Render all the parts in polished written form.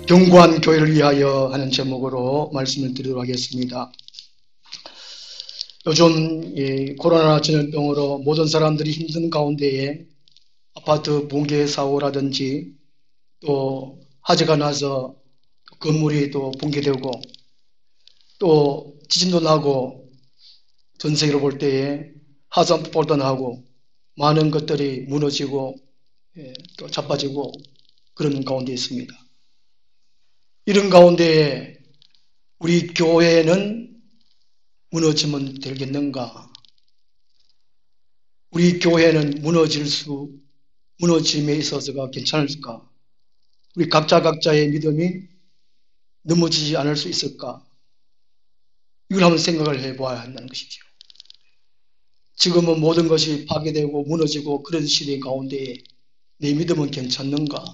견고한 교회를 위하여 하는 제목으로 말씀을 드리도록 하겠습니다. 요즘 코로나 전염병으로 모든 사람들이 힘든 가운데에 아파트 붕괴 사고라든지 또 화재가 나서 건물이 또 붕괴되고 또 지진도 나고 전 세계로 볼 때에 화산폭발도 나고 많은 것들이 무너지고 또 자빠지고 그런 가운데 있습니다. 이런 가운데에 우리 교회는 무너지면 되겠는가? 우리 교회는 무너짐에 있어서가 괜찮을까? 우리 각자의 믿음이 넘어지지 않을 수 있을까? 이걸 한번 생각을 해봐야 한다는 것이죠. 지금은 모든 것이 파괴되고 무너지고 그런 시대 가운데에 내 믿음은 괜찮는가?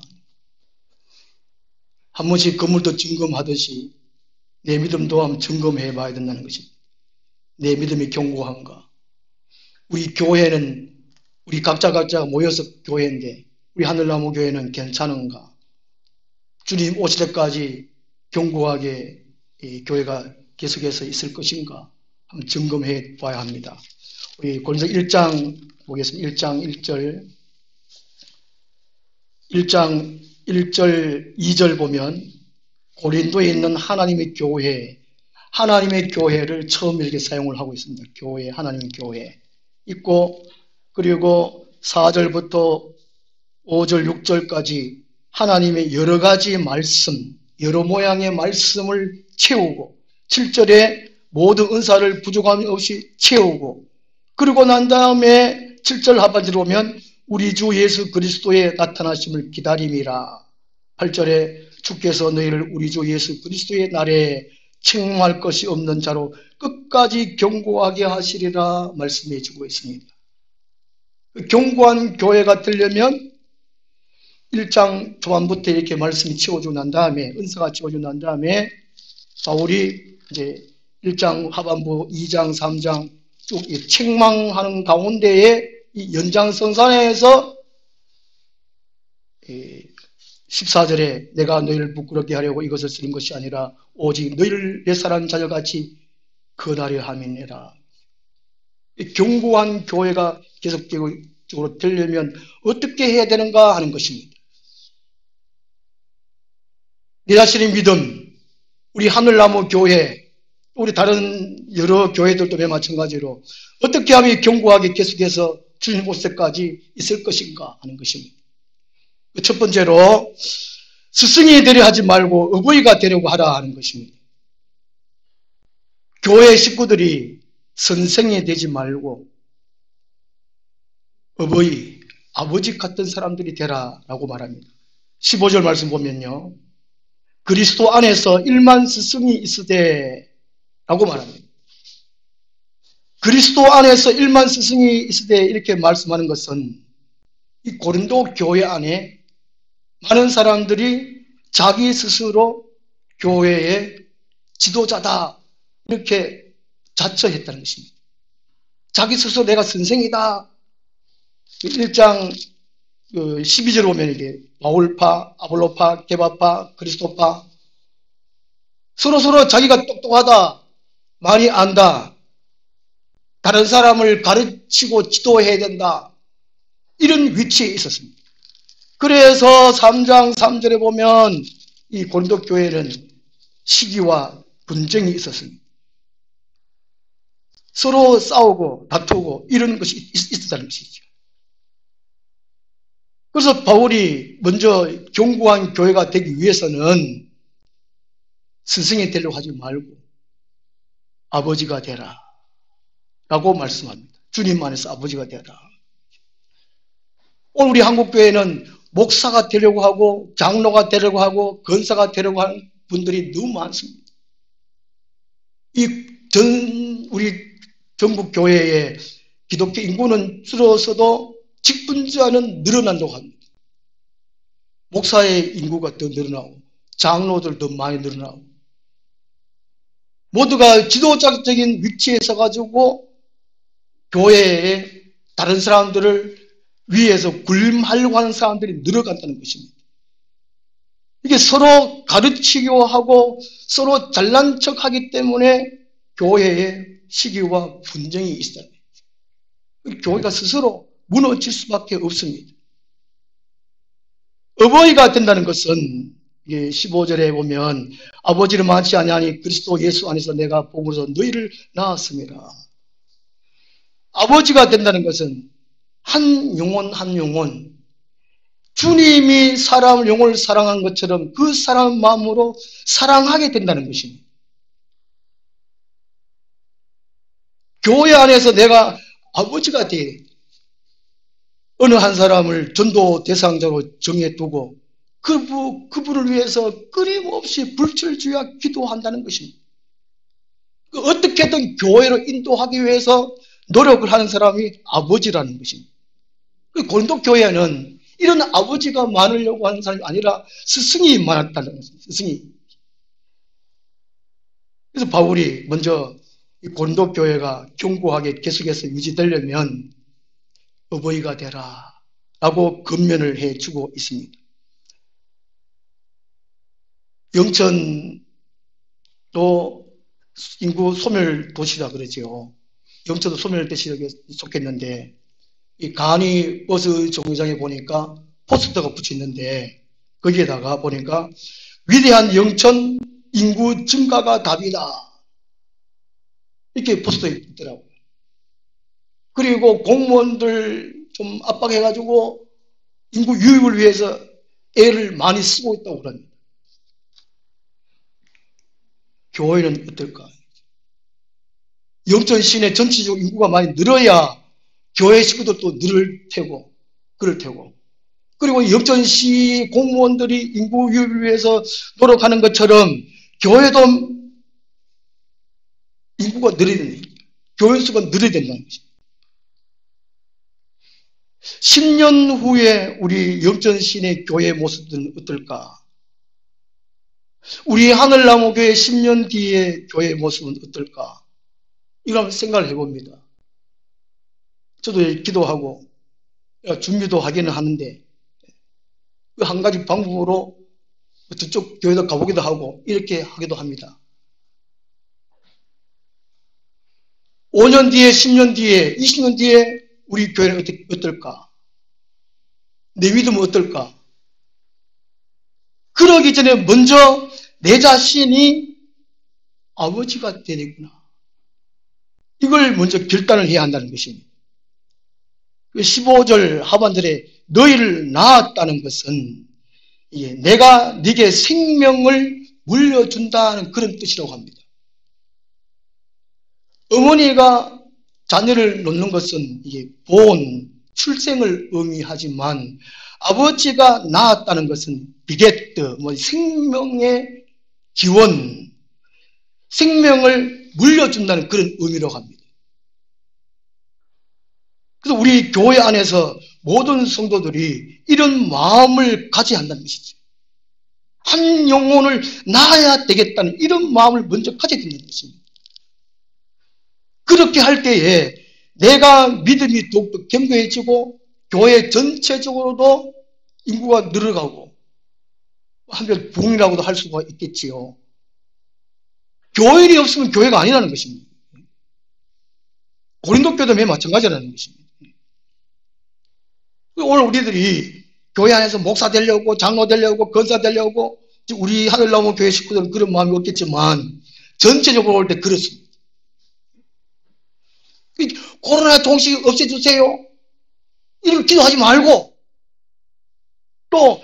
한 번씩 건물도 점검하듯이 내 믿음도 한번 점검해 봐야 된다는 것입니다. 내 믿음이 견고한가? 우리 교회는 우리 각자가 모여서 교회인데 우리 하늘나무 교회는 괜찮은가? 주님 오실 때까지 견고하게 이 교회가 계속해서 있을 것인가? 한번 점검해 봐야 합니다. 우리 고린도서 1장 보겠습니다. 1장 1절 1장 1절 2절 보면 고린도에 있는 하나님의 교회를 처음 이렇게 사용을 하고 있습니다. 교회, 하나님의 교회 있고, 그리고 4절부터 5절, 6절까지 하나님의 여러 가지 말씀, 여러 모양의 말씀을 채우고, 7절에 모든 은사를 부족함 없이 채우고, 그리고 난 다음에 7절 하반절에 보면 우리 주 예수 그리스도의 나타나심을 기다림이라. 8절에 주께서 너희를 우리 주 예수 그리스도의 날에 책망할 것이 없는 자로 끝까지 견고하게 하시리라 말씀해 주고 있습니다. 견고한 교회가 되려면 1장 초반부터 이렇게 말씀이 채워주고 난 다음에, 은사가 채워주고 난 다음에 바울이 이제 1장 하반부 2장 3장 쭉 책망하는 가운데에 이 연장선상에서 14절에 내가 너희를 부끄럽게 하려고 이것을 쓰는 것이 아니라 오직 너희를 내 사랑하는 자녀같이 거다려 함이니라. 견고한 교회가 계속적으로 되려면 어떻게 해야 되는가 하는 것입니다. 내 자신의 믿음, 우리 하늘나무 교회, 우리 다른 여러 교회들도 마찬가지로 어떻게 하면 견고하게 계속해서 주님 오실 때까지 있을 것인가 하는 것입니다. 첫 번째로 스승이 되려 하지 말고 어버이가 되려고 하라 하는 것입니다. 교회 식구들이 선생이 되지 말고 어버이, 아버지 같은 사람들이 되라라고 말합니다. 15절 말씀 보면요, 그리스도 안에서 1만 스승이 있으되 라고 말합니다. 그리스도 안에서 1만 스승이 있으되 이렇게 말씀하는 것은 이 고린도 교회 안에 많은 사람들이 자기 스스로 교회의 지도자다 이렇게 자처했다는 것입니다. 자기 스스로 내가 선생이다. 1장 12절 보면 이게 바울파, 아볼로파, 게바파, 그리스도파 서로 자기가 똑똑하다, 많이 안다, 다른 사람을 가르치고 지도해야 된다, 이런 위치에 있었습니다. 그래서 3장 3절에 보면 이 고린도 교회는 시기와 분쟁이 있었습니다. 서로 싸우고 다투고 이런 것이 있었다는 것이죠. 그래서 바울이 먼저 견고한 교회가 되기 위해서는 스승이 되려고 하지 말고 아버지가 되라 라고 말씀합니다. 주님 안에서 아버지가 되라. 오늘 우리 한국교회는 목사가 되려고 하고 장로가 되려고 하고 권사가 되려고 하는 분들이 너무 많습니다. 우리 전국 교회의 기독교 인구는 줄어서도 직분자는 늘어난다고 합니다. 목사의 인구가 더 늘어나고 장로들 더 많이 늘어나고 모두가 지도자적인 위치에 서가지고 교회에 다른 사람들을 위에서 군림하려고 하는 사람들이 늘어간다는 것입니다. 이게 서로 가르치기도 하고 서로 잘난 척하기 때문에 교회에 시기와 분쟁이 있어요. 교회가 스스로 무너질 수밖에 없습니다. 어버이가 된다는 것은 15절에 보면 아버지를 마치 아니하니 그리스도 예수 안에서 내가 복으로서 너희를 낳았습니다. 아버지가 된다는 것은 한 영혼 한 영혼, 주님이 사람 영혼을 사랑한 것처럼 그 사람 마음으로 사랑하게 된다는 것입니다. 교회 안에서 내가 아버지가 돼 어느 한 사람을 전도 대상자로 정해두고 그분을 위해서 끊임없이 불철주야 기도한다는 것입니다. 어떻게든 교회로 인도하기 위해서 노력을 하는 사람이 아버지라는 것입니다. 고린도 교회는 이런 아버지가 많으려고 하는 사람이 아니라 스승이 많았다는 것입니다. 스승이. 그래서 바울이 먼저 이 고린도 교회가 견고하게 계속해서 유지되려면 어버이가 되라 라고 권면을 해주고 있습니다. 영천도 인구 소멸 도시라 그러죠. 영천도 소멸 도시에 속했는데 이 간이 버스 정류장에 보니까 포스터가 붙여 있는데 거기에다가 보니까 위대한 영천 인구 증가가 답이다 이렇게 포스터에 있더라고요. 그리고 공무원들 좀 압박해가지고 인구 유입을 위해서 애를 많이 쓰고 있다고 그럽니다. 교회는 어떨까? 영천 시내 전체적으로 인구가 많이 늘어야 교회 식구들도 늘을 테고, 그럴 테고. 그리고 영천시 공무원들이 인구 유입을 위해서 노력하는 것처럼 교회도 인구가 늘어야 됩니다. 교회 수가 늘어야 된다는 것입니다. 10년 후에 우리 영천시내 교회 모습은 어떨까? 우리 하늘나무교회 10년 뒤에 교회 모습은 어떨까? 이걸 한번 생각을 해봅니다. 저도 기도하고 준비도 하기는 하는데 한 가지 방법으로 저쪽 교회도 가보기도 하고 이렇게 하기도 합니다. 5년 뒤에, 10년 뒤에, 20년 뒤에 우리 교회는 어떨까? 내 믿음은 어떨까? 그러기 전에 먼저 내 자신이 아버지가 되겠구나. 이걸 먼저 결단을 해야 한다는 것입니다. 15절 하반절에 너희를 낳았다는 것은 내가 네게 생명을 물려준다는 그런 뜻이라고 합니다. 어머니가 자녀를 놓는 것은 본, 출생을 의미하지만 아버지가 낳았다는 것은 비게트, 생명의 기원, 생명을 물려준다는 그런 의미라고 합니다. 그래서 우리 교회 안에서 모든 성도들이 이런 마음을 가져야 한다는 것이죠. 한 영혼을 낳아야 되겠다는 이런 마음을 먼저 가져야 된다는 것입니다. 그렇게 할 때에 내가 믿음이 더욱더 견고해지고 교회 전체적으로도 인구가 늘어가고 한편 부흥이라고도 할 수가 있겠지요. 교회이 없으면 교회가 아니라는 것입니다. 고린도 교회도 매우 마찬가지라는 것입니다. 오늘 우리들이 교회 안에서 목사 되려고 장로 되려고 권사 되려고 우리 하늘나무 교회 식구들은 그런 마음이 없겠지만 전체적으로 볼 때 그렇습니다. 코로나 종식 없애주세요. 이렇게 기도하지 말고 또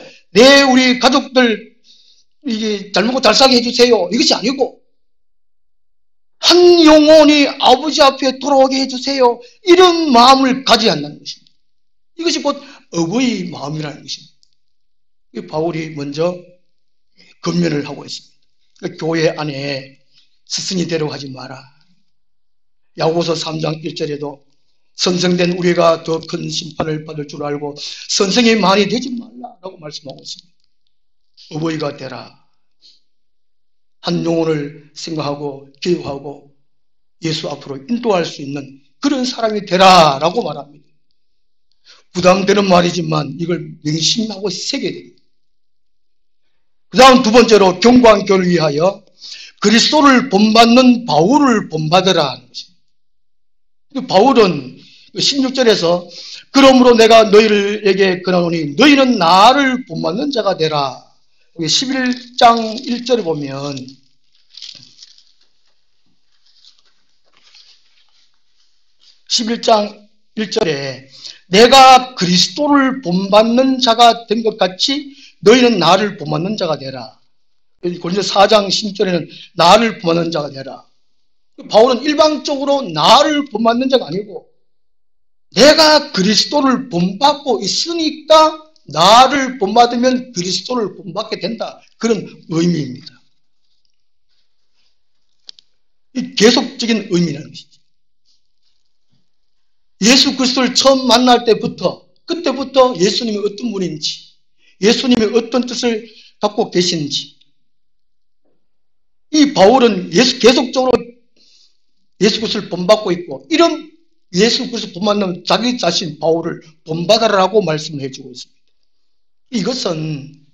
우리 가족들 잘 먹고 잘 살게 해주세요. 이것이 아니고 한 영혼이 아버지 앞에 돌아오게 해주세요. 이런 마음을 가져야 한다는 것입니다. 이것이 곧 어버이 마음이라는 것입니다. 바울이 먼저 권면을 하고 있습니다. 교회 안에 스승이 되려고 하지 마라. 야고보서 3장 1절에도 선생된 우리가 더 큰 심판을 받을 줄 알고 선생이 많이 되지 말라라고 말씀하고 있습니다. 어버이가 되라. 한 영혼을 생각하고 기도하고 예수 앞으로 인도할 수 있는 그런 사람이 되라라고 말합니다. 부담되는 말이지만 이걸 명심하고 새겨야 됩니다. 그 다음 두 번째로 경고한 교를 위하여 그리스도를 본받는 바울을 본받으라 하는 것입니다. 바울은 16절에서 그러므로 내가 너희에게 그러노니 너희는 나를 본받는 자가 되라. 11장 1절에 보면 11장 1절에 내가 그리스도를 본받는 자가 된 것 같이 너희는 나를 본받는 자가 되라. 고린도서 4장 16절에는 나를 본받는 자가 되라. 바울은 일방적으로 나를 본받는 자가 아니고 내가 그리스도를 본받고 있으니까 나를 본받으면 그리스도를 본받게 된다. 그런 의미입니다. 이 계속적인 의미라는 것이죠. 예수 그리스도를 처음 만날 때부터 그때부터 예수님이 어떤 분인지 예수님이 어떤 뜻을 갖고 계신지 이 바울은 계속적으로 예수 그리스도를 본받고 있고 이런 예수 그리스도 본받는 자기 자신 바울을 본받아라고 말씀을 해주고 있습니다. 이것은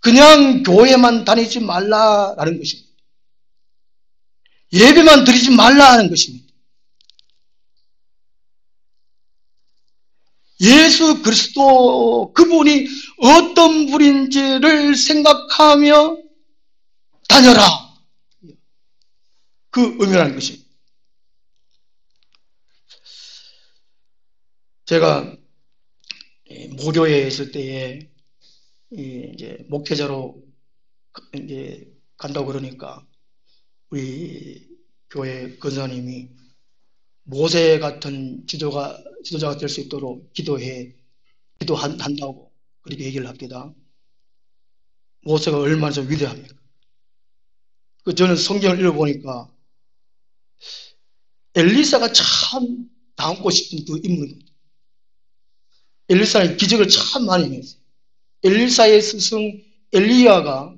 그냥 교회만 다니지 말라라는 것입니다. 예배만 드리지 말라는 것입니다. 예수 그리스도 그분이 어떤 분인지를 생각하며 다녀라. 그 의미라는 것입니다. 제가 모교회에 있을 때에 이제 목회자로 이제 간다고 그러니까 우리 교회 권사님이 모세 같은 지도자가 될 수 있도록 기도한다고 그렇게 얘기를 합니다. 모세가 얼마나 위대합니까? 저는 성경을 읽어보니까 엘리사가 참 닮고 싶은 그 인물입니다. 엘리사는 기적을 참 많이 했어요. 엘리사의 스승 엘리야가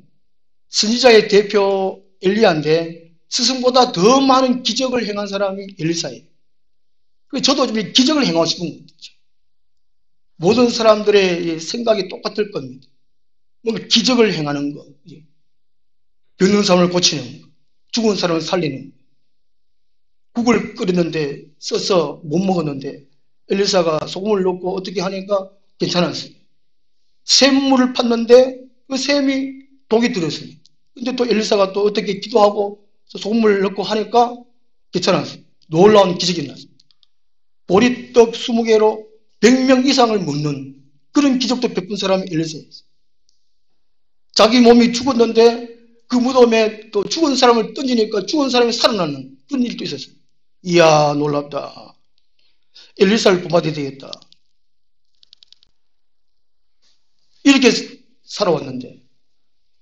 선지자의 대표 엘리야인데 스승보다 더 많은 기적을 행한 사람이 엘리사예요. 저도 좀 기적을 행하고 싶은 거죠. 모든 사람들의 생각이 똑같을 겁니다. 뭔가 기적을 행하는 거, 병든 사람을 고치는 거, 죽은 사람을 살리는 거. 국을 끓였는데 써서 못 먹었는데 엘리사가 소금을 넣고 어떻게 하니까 괜찮았어요. 샘물을 팠는데 그 샘이 독이 들었어요. 근데 또 엘리사가 또 어떻게 기도하고 소금을 넣고 하니까 괜찮았어요. 놀라운 기적이 났습니다. 보리떡 20개로 100명 이상을 먹는 그런 기적도 베푼 사람이 엘리사였어요. 자기 몸이 죽었는데 그 무덤에 또 죽은 사람을 던지니까 죽은 사람이 살아나는 그런 일도 있었어요. 이야 놀랍다. 엘리사를 본받아야 되겠다. 이렇게 살아왔는데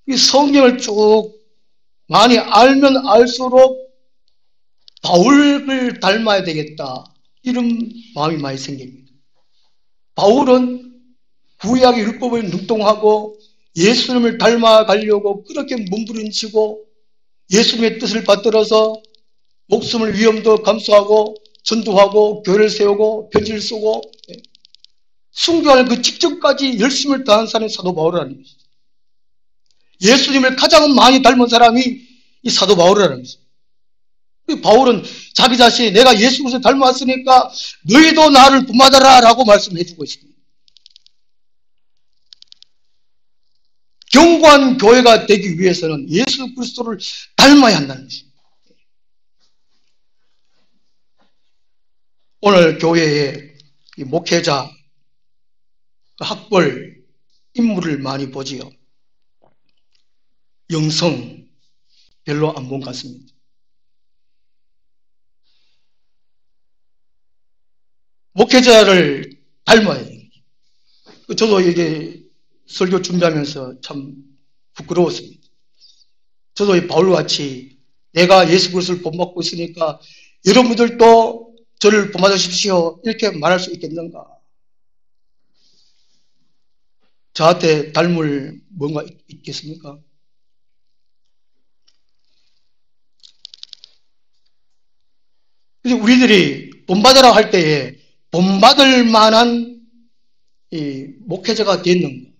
이 성경을 쭉 많이 알면 알수록 바울을 닮아야 되겠다. 이런 마음이 많이 생깁니다. 바울은 구약의 율법을 능동하고 예수님을 닮아가려고 그렇게 몸부림치고 예수님의 뜻을 받들어서 목숨을 위험도 감수하고 전도하고 교회를 세우고 편지를 쓰고 순교하는 그 직전까지 열심을 다한 사람이 사도 바울이라는 것이죠. 예수님을 가장 많이 닮은 사람이 이 사도 바울이라는 것이죠. 바울은 자기 자신이 내가 예수 그리스도를 닮았으니까 너희도 나를 본받아라 라고 말씀해 주고 있습니다. 견고한 교회가 되기 위해서는 예수 그리스도를 닮아야 한다는 것입니다. 오늘 교회에 목회자, 학벌, 인물을 많이 보지요. 영성 별로 안 본 것 같습니다. 목회자를 닮아야 돼요. 저도 이게 설교 준비하면서 참 부끄러웠습니다. 저도 이 바울같이 내가 예수 그리스도를 본받고 있으니까 여러분들도 저를 본받아 주십시오 이렇게 말할 수 있겠는가? 저한테 닮을 뭔가 있겠습니까? 그래서 우리들이 본받으라 할 때에 본받을 만한 이 목회자가 됐는가?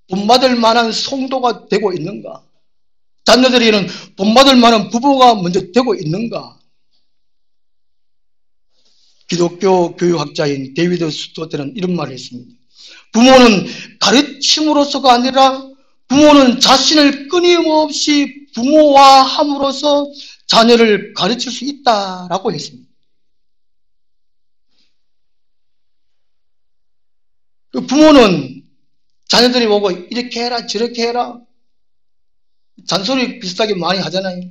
본받을 만한 성도가 되고 있는가? 자녀들에게는 본받을 만한 부부가 먼저 되고 있는가? 기독교 교육학자인 데이비드 스토트는 이런 말을 했습니다. 부모는 가르침으로서가 아니라 부모는 자신을 끊임없이 부모와 함으로써 자녀를 가르칠 수 있다라고 했습니다. 부모는 자녀들이 보고 이렇게 해라 저렇게 해라 잔소리 비슷하게 많이 하잖아요.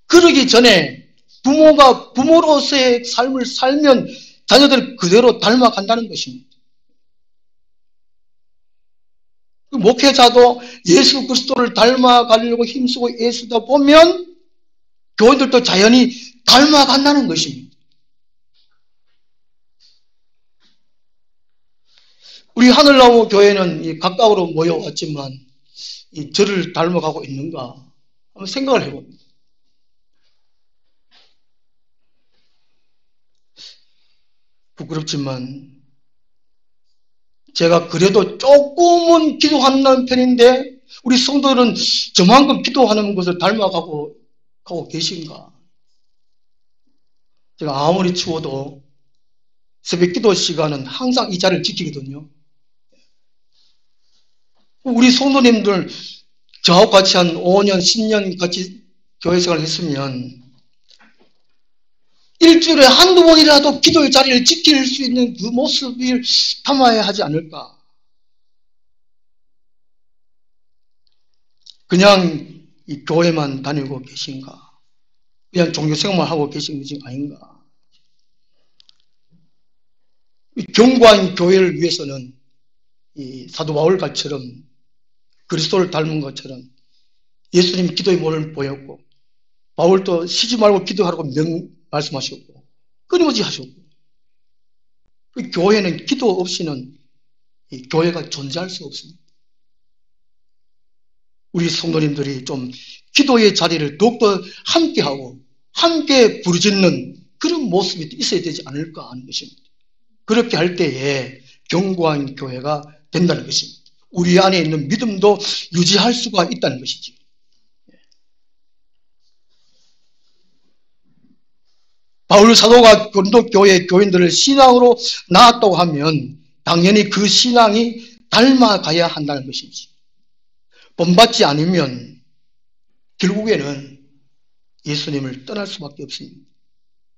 그러기 전에 부모가 부모로서의 삶을 살면 자녀들 그대로 닮아간다는 것입니다. 목회자도 예수 그리스도를 닮아가려고 힘쓰고 애쓰다 보면 교인들도 자연히 닮아간다는 것입니다. 우리 하늘나무 교회는 가까우로 모여왔지만 저를 닮아가고 있는가 한번 생각을 해봅니다. 부끄럽지만 제가 그래도 조금은 기도하는 편인데 우리 성도들은 저만큼 기도하는 것을 닮아가고 계신가? 제가 아무리 추워도 새벽 기도 시간은 항상 이 자리를 지키거든요. 우리 성도님들 저하고 같이 한 5년, 10년 같이 교회 생활을 했으면 일주일에 한두 번이라도 기도의 자리를 지킬 수 있는 그 모습을 담아야 하지 않을까. 그냥 이 교회만 다니고 계신가? 그냥 종교생활만 하고 계신 것이 아닌가? 견고한 교회를 위해서는 이 사도 바울처럼 그리스도를 닮은 것처럼 예수님 기도의 모를 보였고 바울도 쉬지 말고 기도하라고 말씀하셨고 끊임없이 하셨고 그 교회는 기도 없이는 이 교회가 존재할 수 없습니다. 우리 성도님들이 좀 기도의 자리를 더욱더 함께하고 함께 부르짖는 그런 모습이 있어야 되지 않을까 하는 것입니다. 그렇게 할 때에 견고한 교회가 된다는 것입니다. 우리 안에 있는 믿음도 유지할 수가 있다는 것이죠. 바울 사도가 고린도 교회 교인들을 신앙으로 낳았다고 하면 당연히 그 신앙이 닮아가야 한다는 것이지. 본받지 않으면 결국에는 예수님을 떠날 수밖에 없습니다.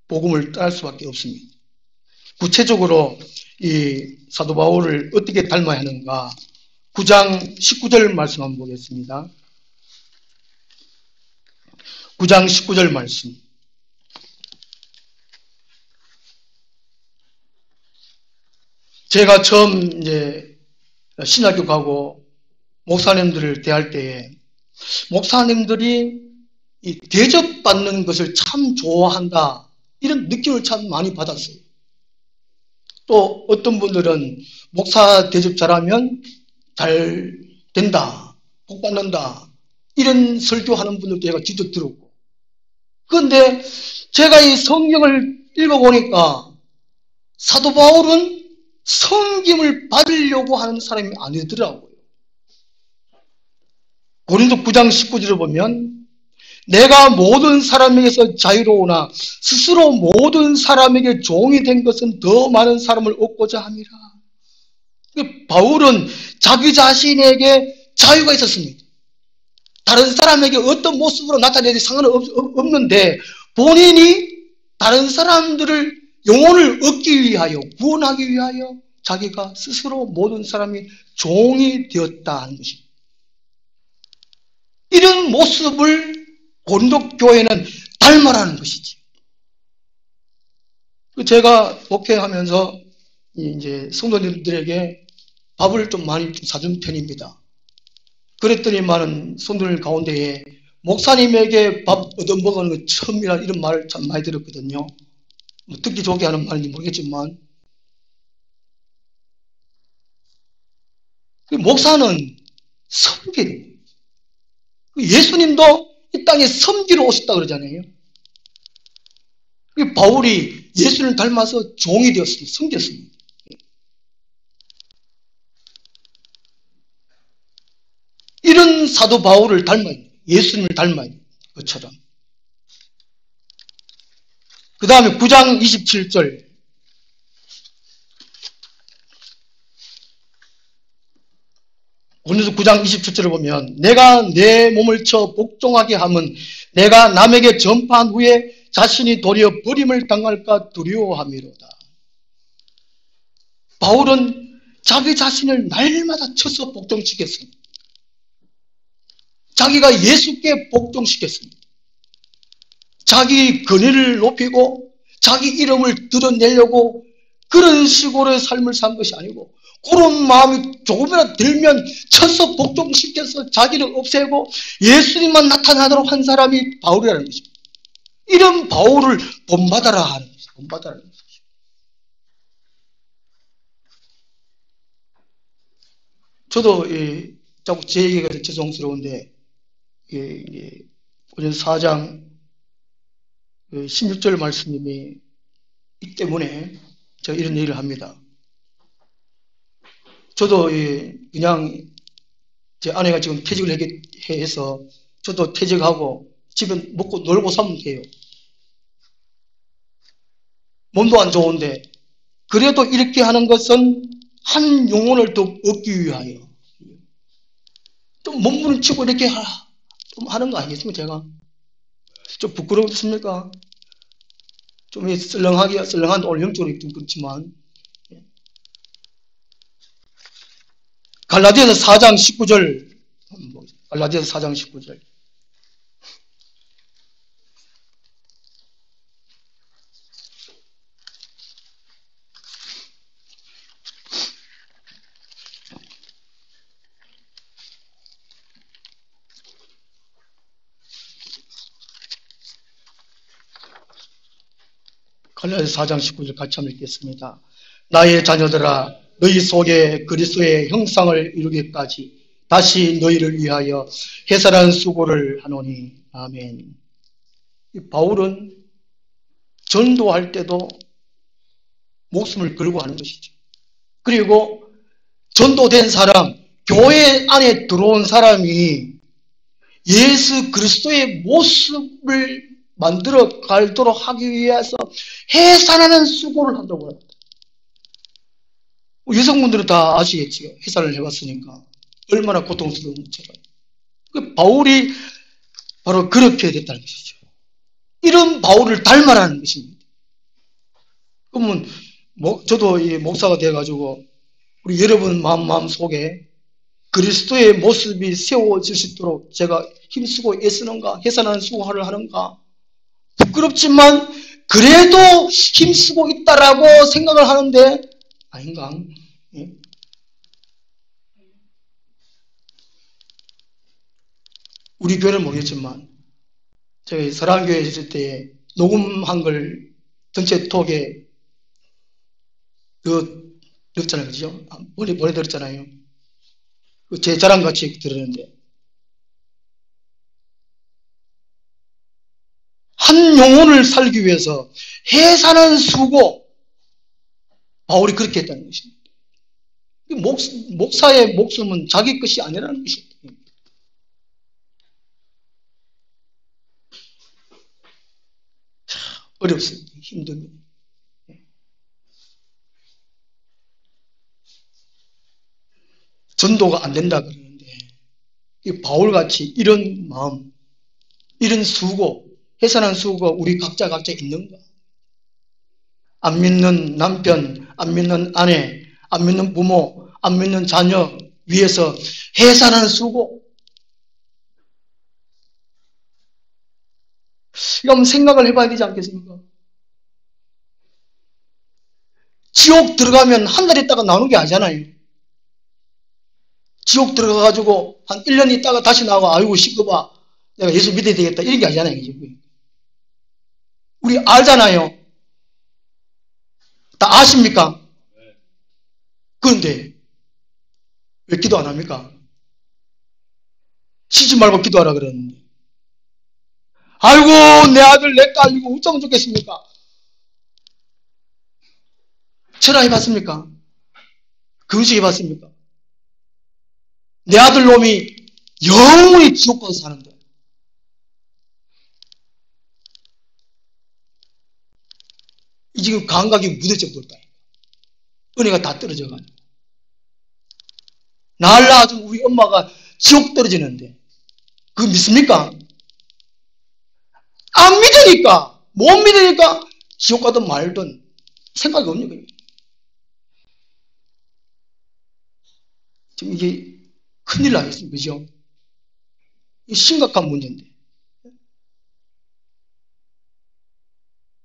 복음을 떠날 수밖에 없습니다. 구체적으로 이 사도 바울을 어떻게 닮아야 하는가? 9장 19절 말씀 한번 보겠습니다. 9장 19절 말씀. 제가 처음 이제 신학교 가고 목사님들을 대할 때에 목사님들이 이 대접받는 것을 참 좋아한다. 이런 느낌을 참 많이 받았어요. 또 어떤 분들은 목사 대접 잘하면 잘 된다, 복 받는다, 이런 설교하는 분들도 제가 직접 들었고. 그런데 제가 이 성경을 읽어보니까 사도 바울은 섬김을 받으려고 하는 사람이 아니더라고요. 고린도 9장 19절을 보면 내가 모든 사람에게서 자유로우나 스스로 모든 사람에게 종이 된 것은 더 많은 사람을 얻고자 함이라. 바울은 자기 자신에게 자유가 있었습니다. 다른 사람에게 어떤 모습으로 나타내도 상관없는데 본인이 다른 사람들을 영혼을 얻기 위하여 구원하기 위하여 자기가 스스로 모든 사람이 종이 되었다 하는 것입니다. 이런 모습을 고린도 교회는 닮아라는 것이지. 제가 목회하면서 이제 성도님들에게 밥을 좀 많이 사준 편입니다. 그랬더니 많은 성도들 가운데에 목사님에게 밥 얻어먹은 거 처음이라 이런 말을 참 많이 들었거든요. 뭐 듣기 좋게 하는 말인지 모르겠지만 목사는 섬기는 예수님도 이 땅에 섬기러 오셨다 그러잖아요. 바울이 예수를 닮아서 종이 되었습니다. 섬겼습니다. 이런 사도 바울을 닮아야 돼요. 예수님을 닮아야 돼요. 그것처럼. 그 다음에 9장 27절. 고린도서 9장 27절을 보면 내가 내 몸을 쳐 복종하게 함은 내가 남에게 전파한 후에 자신이 도리어 버림을 당할까 두려워함이로다. 바울은 자기 자신을 날마다 쳐서 복종시켰습니다. 자기가 예수께 복종시켰습니다. 자기 권위를 높이고 자기 이름을 드러내려고 그런 식으로의 삶을 산 것이 아니고 그런 마음이 조금이라도 들면 쳐서 복종시켜서 자기를 없애고 예수님만 나타나도록 한 사람이 바울이라는 것입니다. 이런 바울을 본받아라 하는 것이죠. 본받아라 하는 것이죠. 저도 자꾸 제 얘기가 죄송스러운데 오늘 4장 16절 말씀이 이 때문에 제가 이런 얘기를 합니다. 저도 그냥 제 아내가 지금 퇴직을 해서 저도 퇴직하고 집에 먹고 놀고 살면 돼요. 몸도 안 좋은데 그래도 이렇게 하는 것은 한 영혼을 더 얻기 위하여 좀 몸부림치고 이렇게 좀 하는 거 아니겠습니까? 제가 좀 부끄럽습니까? 좀 썰렁한 오늘 영적으로 좀 그렇지만 갈라디아서 4장 19절 갈라디아서 4장 19절 갈라디아서 4장 19절 같이 한번 읽겠습니다. 나의 자녀들아 너희 속에 그리스도의 형상을 이루기까지 다시 너희를 위하여 해살하는 수고를 하노니 아멘. 바울은 전도할 때도 목숨을 걸고 하는 것이죠. 그리고 전도된 사람, 교회 안에 들어온 사람이 예수 그리스도의 모습을 만들어 갈도록 하기 위해서 해산하는 수고를 한다고 합니다. 여성분들은 다 아시겠지요. 해산을 해봤으니까 얼마나 고통스러운지. 바울이 바로 그렇게 됐다는 것이죠. 이런 바울을 닮아라는 것입니다. 그러면 저도 이 목사가 돼가지고 우리 여러분 마음 속에 그리스도의 모습이 세워질 수 있도록 제가 힘쓰고 애쓰는가, 해산하는 수고를 하는가, 부끄럽지만 그래도 힘쓰고 있다라고 생각을 하는데 아닌가? 예? 우리 교회는 모르겠지만 제가 사랑교회에 있을 때 녹음한 걸 전체 톡에 넣었잖아요. 그죠? 보내드렸잖아요. 제 자랑같이 들었는데 한 영혼을 살기 위해서 해산한 수고 바울이 그렇게 했다는 것입니다. 목사의 목숨은 자기 것이 아니라는 것입니다. 어렵습니다. 힘듭니다. 전도가 안 된다 그러는데 이 바울같이 이런 마음, 이런 수고, 해산한 수고가 우리 각자 있는가? 안 믿는 남편, 안 믿는 아내, 안 믿는 부모, 안 믿는 자녀 위해서 해산한 수고. 이거 한번 생각을 해봐야 되지 않겠습니까? 지옥 들어가면 한 달 있다가 나오는 게 아니잖아요. 지옥 들어가가지고 한 1년 있다가 다시 나오고 아이고 시끄봐 내가 예수 믿어야 되겠다 이런 게 아니잖아요. 우리 알잖아요. 다 아십니까? 그런데 왜 기도 안 합니까? 쉬지 말고 기도하라 그랬는데 아이고 내 아들 내 딸 이거 어쩌면 좋겠습니까? 철학해봤습니까? 금식해봤습니까? 내 아들 놈이 영원히 지옥 가서 사는데. 이 지금 감각이 무뎌져 버렸다. 은혜가 다 떨어져가지고. 날 낳아준 우리 엄마가 지옥 떨어지는데 그거 믿습니까? 안 믿으니까, 못 믿으니까 지옥 가든 말든 생각이 없는 거예요. 지금 이게 큰일 나겠어요. 그죠? 심각한 문제인데.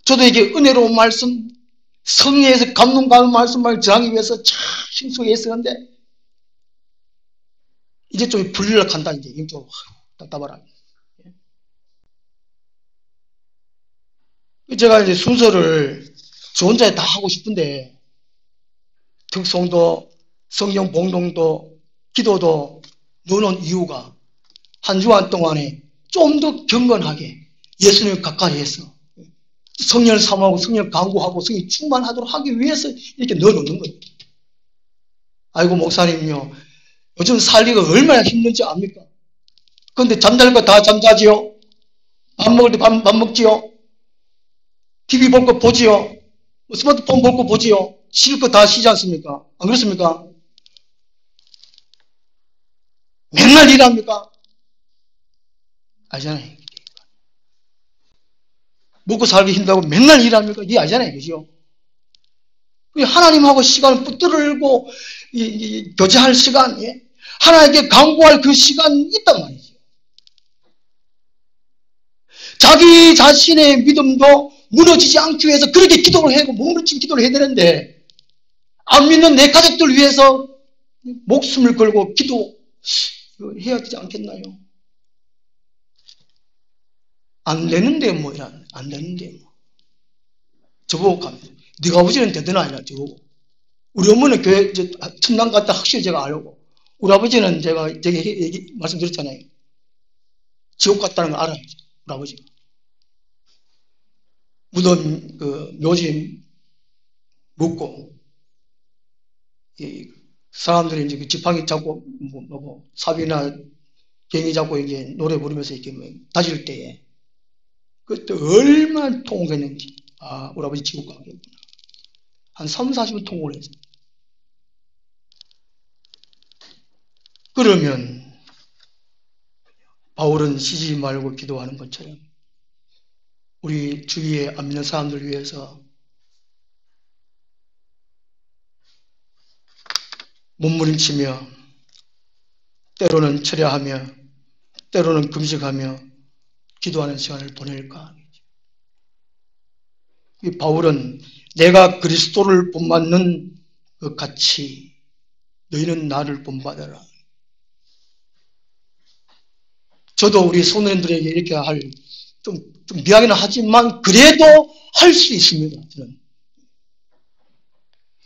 저도 이게 은혜로운 말씀, 성령에서 감동 가는 말씀을 전하기 위해서 참 힘쓰게 했었는데, 이제 좀 불리려고 한다, 이제. 좀 답답하라. 제가 이제 순서를 저 혼자 다 하고 싶은데, 특송도, 성령 봉동도, 기도도 넣어놓은 이유가 한 주간 동안에 좀 더 경건하게 예수님을 가까이 해서 성령을 사모하고 성령을 강구하고 성령이 충만하도록 하기 위해서 이렇게 넣어놓는 거예요. 아이고 목사님요, 요즘 살기가 얼마나 힘든지 압니까? 그런데 잠잘 거 다 잠자지요. 밥 먹을 때 밥 먹지요. TV 볼 거 보지요. 스마트폰 볼 거 보지요. 쉴 거 다 쉬지 않습니까? 안 그렇습니까? 맨날 일합니까? 알잖아요. 먹고 살기 힘들다고 맨날 일합니까? 이게 알잖아요. 그죠? 하나님하고 시간을 붙들고 교제할 시간, 예? 하나님께 간구할 그 시간이 있단 말이죠. 자기 자신의 믿음도 무너지지 않기 위해서 그렇게 기도를 하고 몸부림치고 기도를 해야 되는데, 안 믿는 내 가족들 위해서 목숨을 걸고 기도해야 되지 않겠나요? 안 되는데 뭐 이런, 안 되는데 뭐. 저보고 갑니다. 네가 아버지는 되더나 아니라 저보고. 우리 어머니는 교회 천당 갔다 확실히 제가 알고, 우리 아버지는 제가 말씀드렸잖아요. 지옥 갔다는 걸 알아요. 우리 아버지가. 무덤 묘지 묻고 사람들이 이제 지팡이 잡고 사비나 갱이 잡고 이게 노래 부르면서 이렇게 다질 때에 그때 얼마나 통곡했는지. 아, 우리 아버지 지옥 가겠구나. 한 3, 40분 통곡을 했어요. 그러면 바울은 쉬지 말고 기도하는 것처럼 우리 주위에 안 믿는 사람들 위해서 몸부림치며 때로는 철야하며 때로는 금식하며 기도하는 시간을 보낼까? 이 바울은 내가 그리스도를 본받는 것 같이 너희는 나를 본받아라. 저도 우리 성도님들에게 이렇게 좀 미안하긴 하지만 그래도 할 수 있습니다. 저는.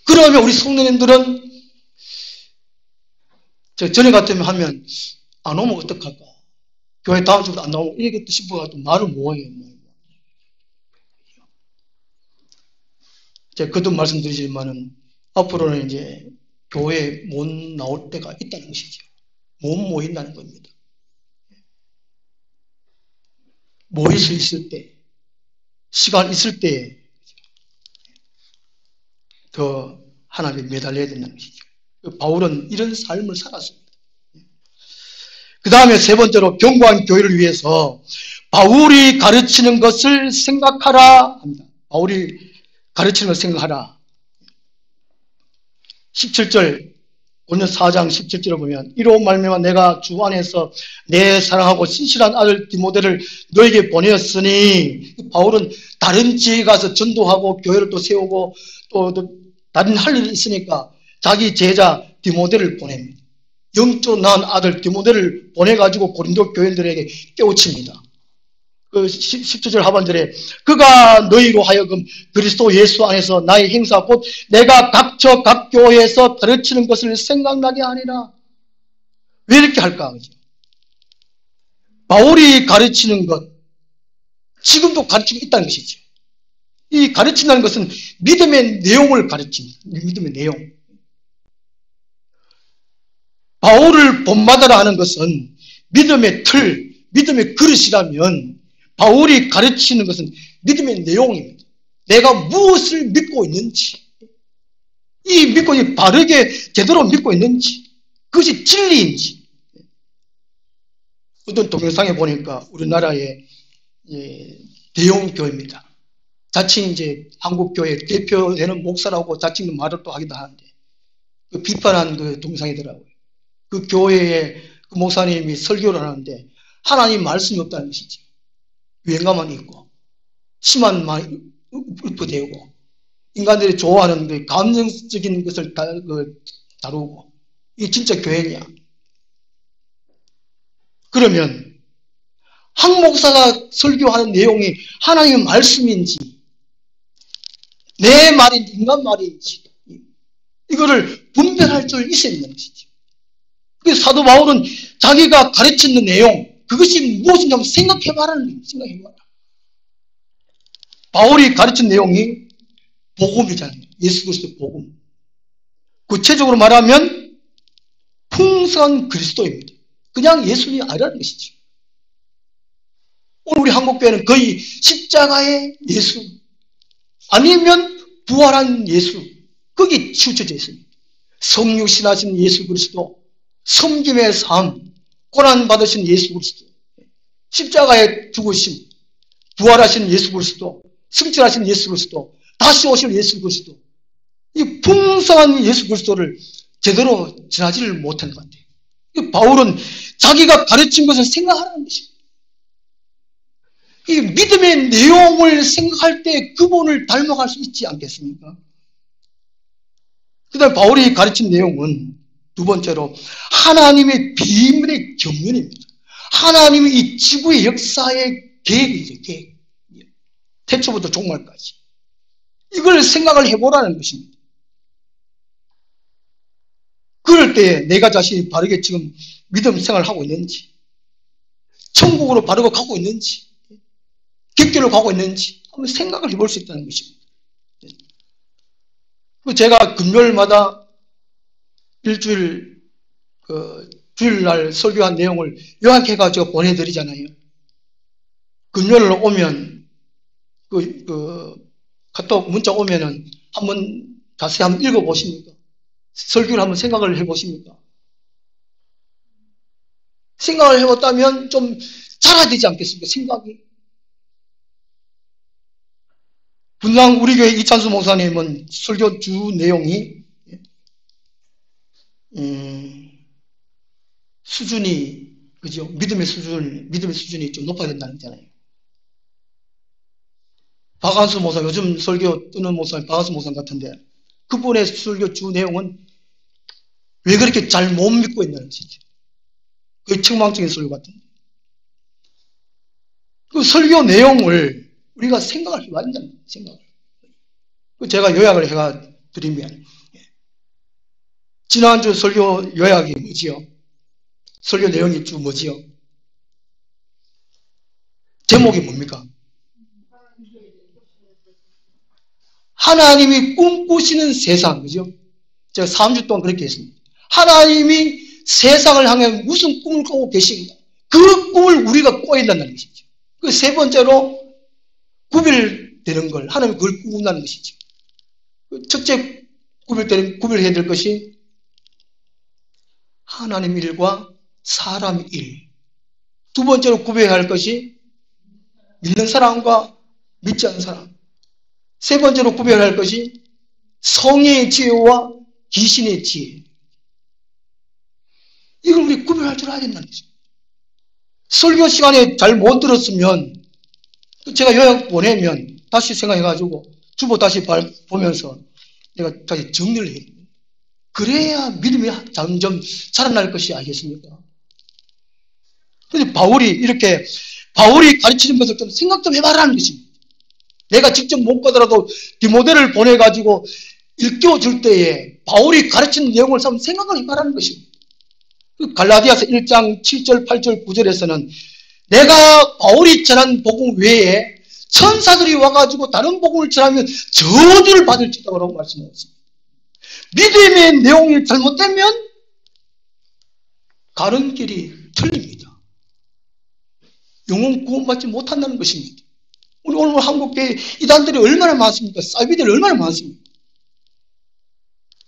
그러면 우리 성도님들은 전에 같으면 하면 안 오면 어떡할까? 교회 다음 주부터 안 나오면 이렇게 싶어가지고 말을 못해요. 제가 그도 말씀드리지만은 앞으로는 이제 교회에 못 나올 때가 있다는 것이죠. 못 모인다는 겁니다. 모일 수 있을 때, 시간 있을 때 더 하나님에 매달려야 된다는 것이죠. 바울은 이런 삶을 살았습니다. 그 다음에 세 번째로 견고한 교회를 위해서 바울이 가르치는 것을 생각하라 합니다. 바울이 가르치는 것을 생각하라. 17절, 오늘 4장 17절을 보면 이로 말미암아 내가 주 안에서 내 사랑하고 신실한 아들 디모데를 너에게 보내었으니, 바울은 다른 지에 가서 전도하고 교회를 또 세우고 또 다른 할 일이 있으니까 자기 제자 디모데를 보냅니다. 영적으로 낳은 아들 디모데를 보내가지고 고린도 교인들에게 깨우칩니다. 그 17절 하반절에 그가 너희로 하여금 그리스도 예수 안에서 나의 행사 곧 내가 각처 각 교회에서 가르치는 것을 생각나게 하니라. 왜 이렇게 할까? 바울이 가르치는 것, 지금도 가르치고 있다는 것이죠. 이 가르친다는 것은 믿음의 내용을 가르칩니다. 믿음의 내용. 바울을 본받아라 하는 것은 믿음의 틀, 믿음의 그릇이라면 바울이 가르치는 것은 믿음의 내용입니다. 내가 무엇을 믿고 있는지, 이 믿고 바르게 제대로 믿고 있는지, 그것이 진리인지. 어떤 동영상에 보니까 우리나라의 대형교회입니다. 자칭 이제 한국교회 대표되는 목사라고 자칭 말을 또 하기도 하는데, 그 비판한 그 동영상이더라고요. 그 교회의 그 목사님이 설교를 하는데 하나님 말씀이 없다는 것이죠. 유행가만 있고 시만 많이 읊어대고 인간들이 좋아하는 그 감정적인 것을 다루고, 이게 진짜 교회냐? 그러면 한 목사가 설교하는 내용이 하나님의 말씀인지 내 말인지 인간 말인지 이거를 분별할 줄 있어야 되는 것이죠. 그래서 사도 바울은 자기가 가르치는 내용, 그것이 무엇인지 한번 생각해봐라는 거예요. 생각해봐라. 바울이 가르친 내용이 복음이잖아요. 예수 그리스도 복음. 구체적으로 말하면 풍성한 그리스도입니다. 그냥 예수님이 아니라는 것이죠. 오늘 우리 한국교회는 거의 십자가의 예수 아니면 부활한 예수, 거기 치우쳐져 있습니다. 성육신하신 예수 그리스도, 섬김의 삶, 고난받으신 예수 그리스도, 십자가의 죽으심, 부활하신 예수 그리스도, 승천하신 예수 그리스도, 다시 오실 예수 그리스도, 이 풍성한 예수 그리스도를 제대로 전하지를 못한 것 같아요. 바울은 자기가 가르친 것을 생각하라는 것입니다. 이 믿음의 내용을 생각할 때 그분을 닮아갈 수 있지 않겠습니까? 그 다음에 바울이 가르친 내용은 두 번째로 하나님의 비밀의 경륜입니다. 하나님의 이 지구의 역사의 계획이죠. 계획. 태초부터 종말까지. 이걸 생각을 해보라는 것입니다. 그럴 때 내가 자신이 바르게 지금 믿음 생활을 하고 있는지, 천국으로 바르고 가고 있는지, 객교로 가고 있는지 한번 생각을 해볼 수 있다는 것입니다. 제가 금요일마다 일주일 주일날 설교한 내용을 요약해가지고 보내드리잖아요. 금요일 오면 카톡 문자 오면은 한번 자세히 한번 읽어보십니까? 설교를 한번 생각을 해보십니까? 생각을 해봤다면 좀 잘해야 되지 않겠습니까? 생각이. 분당 우리 교회 이찬수 목사님은 설교 주 내용이 수준이, 그죠? 믿음의 수준이 좀 높아야 된다는 거잖아요. 박한수 목사, 요즘 설교 뜨는 목사님 박한수 목사님 같은데, 그분의 설교 주 내용은 왜 그렇게 잘 못 믿고 있나는 거죠. 그게 책망적인 설교 같은데. 그 설교 내용을 우리가 생각을 해봐야 된다는 거예요. 생각을. 제가 요약을 해가 드리면, 지난주 설교 요약이 뭐지요? 설교 내용이 쭉 뭐지요? 제목이 뭡니까? 하나님이 꿈꾸시는 세상, 그죠? 제가 3주 동안 그렇게 했습니다. 하나님이 세상을 향해 무슨 꿈을 꾸고 계신가? 그 꿈을 우리가 꿔야 된다는 것이죠. 그 세 번째로 구별되는 걸, 하나님이 그걸 꾸는다는 것이죠. 첫째 구별해야 될 것이 하나님 일과 사람 일. 두 번째로 구별해야 할 것이 믿는 사람과 믿지 않는 사람. 세 번째로 구별해야 할 것이 성의 지혜와 귀신의 지혜. 이걸 우리 구별할 줄 알아야 된다는 거죠. 설교 시간에 잘 못 들었으면 제가 요약 보내면 다시 생각해가지고 주보 다시 보면서 내가 다시 정리를 해야 됩니다. 그래야 믿음이 점점 자라날 것이 아니겠습니까? 그런데 바울이 가르치는 것을 좀 생각 좀 해봐라는 것입니다. 내가 직접 못 가더라도 디모데를 보내가지고 일깨워줄 때에 바울이 가르치는 내용을 한번 생각을 해봐라는 것입니다. 갈라디아서 1장 7절, 8절, 9절에서는 내가 바울이 전한 복음 외에 천사들이 와가지고 다른 복음을 전하면 저주를 받을지라고 말씀하셨습니다. 믿음의 내용이 잘못되면 가는 길이 틀립니다. 영혼 구원받지 못한다는 것입니다. 우리 오늘 한국교회 이단들이 얼마나 많습니까? 사이비들이 얼마나 많습니까?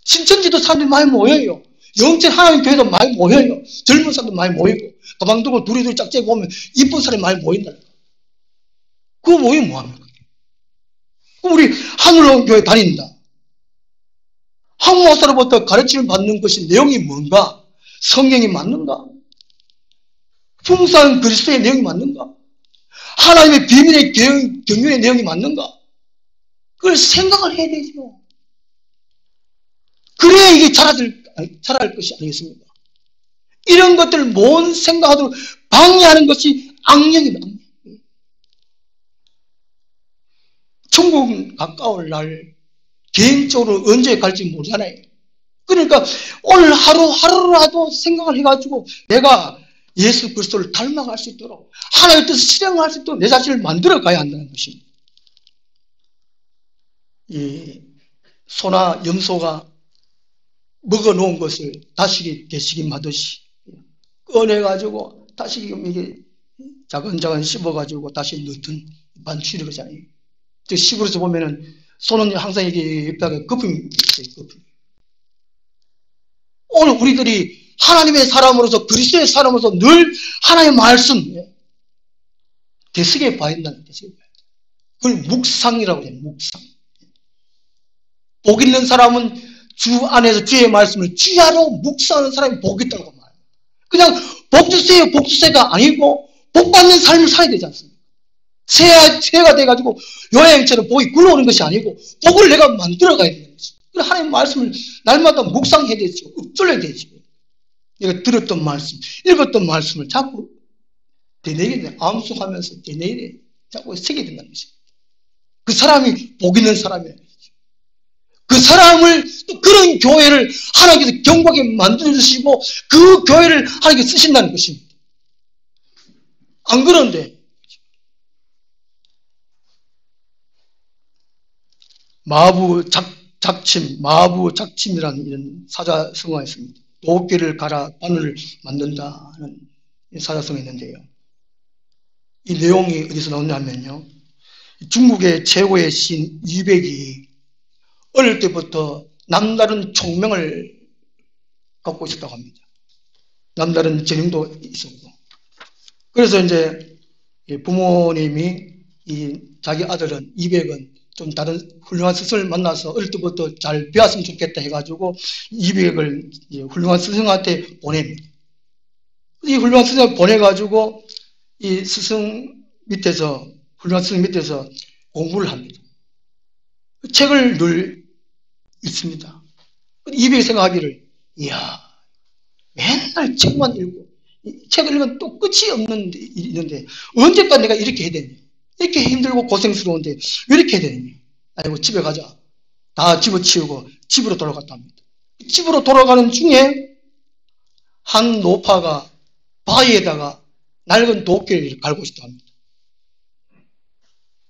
신천지도 사람들이 많이 모여요. 영천 하나님 교회도 많이 모여요. 젊은 사람도 많이 모이고 가방 들고 둘이 짝짝이 보면 이쁜 사람이 많이 모인다. 그거 모이면 뭐합니까? 우리 하늘로 교회 다닌다. 한국 목사로부터 가르침을 받는 것이 내용이 뭔가? 성경이 맞는가? 풍성한 그리스도의 내용이 맞는가? 하나님의 비밀의 경륜의 내용이 맞는가? 그걸 생각을 해야 되죠. 그래야 이게 자랄 것이 아니겠습니까? 이런 것들을 못 생각하도록 방해하는 것이 악령입니다. 천국은 가까울 날 개인적으로 언제 갈지 모르잖아요. 그러니까 오늘 하루라도 생각을 해가지고 내가 예수 그리스도를 닮아갈 수 있도록 하나님의 뜻을 실행할 수 있도록 내 자신을 만들어 가야 한다는 것입니다. 이 소나 염소가 먹어놓은 것을 다시기 대시김 하듯이 꺼내가지고 다시금 이게 자근자근 씹어가지고 다시 넣던 반출이 그러잖아요. 시골에서 보면은 소는 항상 이게 옆에다가 거품이 있어요. 거품. 오늘 우리들이 하나님의 사람으로서 그리스도의 사람으로서 늘 하나님의 말씀 되새겨 봐야 된다는 거죠. 그걸 묵상이라고 해요. 묵상. 복 있는 사람은 주 안에서 주의 말씀을 주야로 묵상하는 사람이 복 있다고 말해요. 그냥 복 주세요, 복 주세요가 아니고 복 받는 삶을 살아야 되지 않습니까? 새해가 돼가지고 여행처럼 복이 굴러오는 것이 아니고 복을 내가 만들어가야 되는 거지. 하나님의 말씀을 날마다 묵상해야 되죠. 읊조려야 되죠. 내가 들었던 말씀, 읽었던 말씀을 자꾸 되뇌게 돼. 암송하면서 되뇌게 돼. 자꾸 새게 된다는 것입니다. 그 사람이 복 있는 사람이에요. 그 사람을 또 그런 교회를 하나님께서 경고하게 만들어주시고 그 교회를 하나님께서 쓰신다는 것입니다. 안 그런데 마부 작침이라는 이런 사자성어가 있습니다. 도끼를 갈아 바늘을 만든다는 사자성어가 있는데요. 이 내용이 어디서 나오냐면요. 중국의 최고의 신 유백이 어릴 때부터 남다른 총명을 갖고 있었다고 합니다. 남다른 재능도 있었고. 그래서 이제 부모님이 자기 아들은 이백은 좀 다른 훌륭한 스승을 만나서 어릴 때부터 잘 배웠으면 좋겠다 해가지고 이백을 훌륭한 스승한테 보냅니다. 이 훌륭한 스승을 보내가지고 이 훌륭한 스승 밑에서 공부를 합니다. 책을 늘 읽습니다. 이백이 생각하기를, 이야, 맨날 책만 읽고, 책을 읽으면 또 끝이 있는데, 언제까지 내가 이렇게 해야 되냐? 이렇게 힘들고 고생스러운데, 왜 이렇게 해야 되냐? 아이고, 집에 가자. 다 집어치우고, 집으로 돌아갔다 합니다. 집으로 돌아가는 중에, 한 노파가 바위에다가 낡은 도끼를 갈고 있었다 합니다.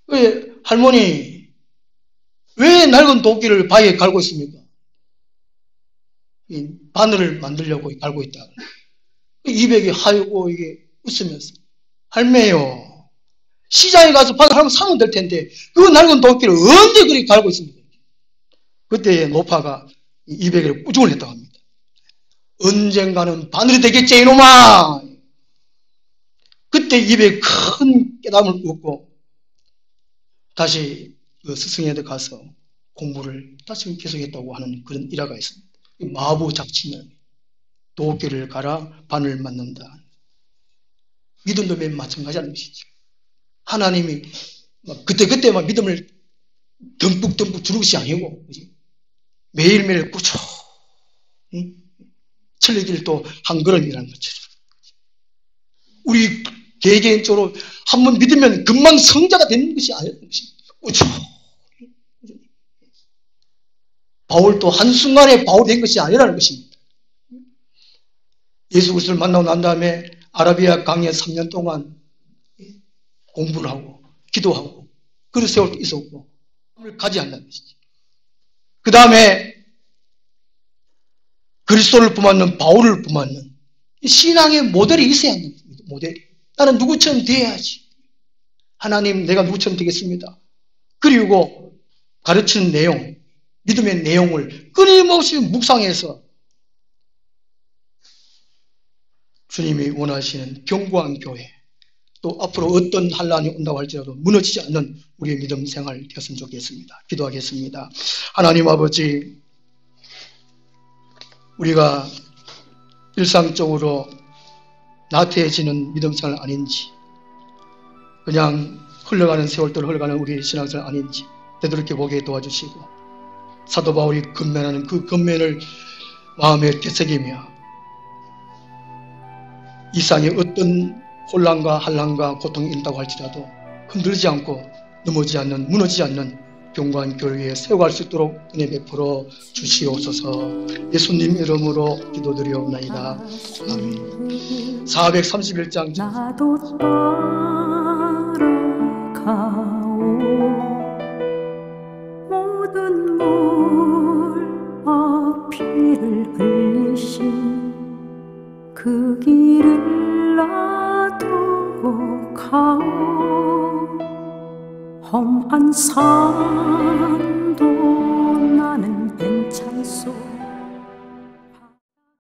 왜, 할머니, 왜 낡은 도끼를 바위에 갈고 있습니까? 이 바늘을 만들려고 갈고 있다. 이백이 하이고 이게 웃으면서, 할매요, 시장에 가서 바늘 하면 사면 될 텐데 그 낡은 도끼를 언제 그리 갈고 있습니까? 그때 노파가 이백을 꾸중을 했다고 합니다. 언젠가는 바늘이 되겠지 이놈아. 그때 이백이 큰 깨달음을 얻고 다시 그 스승에게 가서 공부를 다시 계속했다고 하는 그런 일화가 있습니다. 마부 작치면 도끼를 갈아 바늘 만든다. 믿음도 맨 마찬가지라는 것이죠. 하나님이 그때만 믿음을 듬뿍 주는 것이 아니고 매일매일 꾸준히 천리길 또 한 걸음이라는 것처럼 우리 개개인적으로 한번 믿으면 금방 성자가 되는 것이 아니라는 것입니다. 꾸준히 바울도 한순간에 바울이 된 것이 아니라는 것입니다. 예수 그리스도를 만나고 난 다음에 아라비아 강에 3년 동안 공부를 하고 기도하고 그릇 세울 때 있었고 마음을 가지 않는 것이지. 그 다음에 그리스도를 품었는 바울을 품었는 신앙의 모델이 있어야 하는 겁니다. 모델이. 나는 누구처럼 돼야지. 하나님, 내가 누구처럼 되겠습니다. 그리고 가르치는 내용, 믿음의 내용을 끊임없이 묵상해서 주님이 원하시는 견고한 교회, 또 앞으로 어떤 환란이 온다고 할지라도 무너지지 않는 우리의 믿음 생활 되었으면 좋겠습니다. 기도하겠습니다. 하나님 아버지, 우리가 일상적으로 나태해지는 믿음 생활 아닌지, 그냥 흘러가는 세월도를 흘러가는 우리의 신앙생활 아닌지 되돌이켜 보게 도와주시고, 사도 바울이 건면하는 그 건면을 마음에 되새기며 이 세상에 어떤 혼란과 한란과 고통이 있다고 할지라도 흔들리지 않고 넘어지지 않는, 무너지지 않는 견고한 교회에 세워갈 수 있도록 은혜 베풀어 주시옵소서. 예수님 이름으로 기도드리옵나이다. 아멘. 431장. 나도 따라가오. 모든 물 피를 흘리신 그 길을 나도 가오. 험한 산도 나는 괜찮소.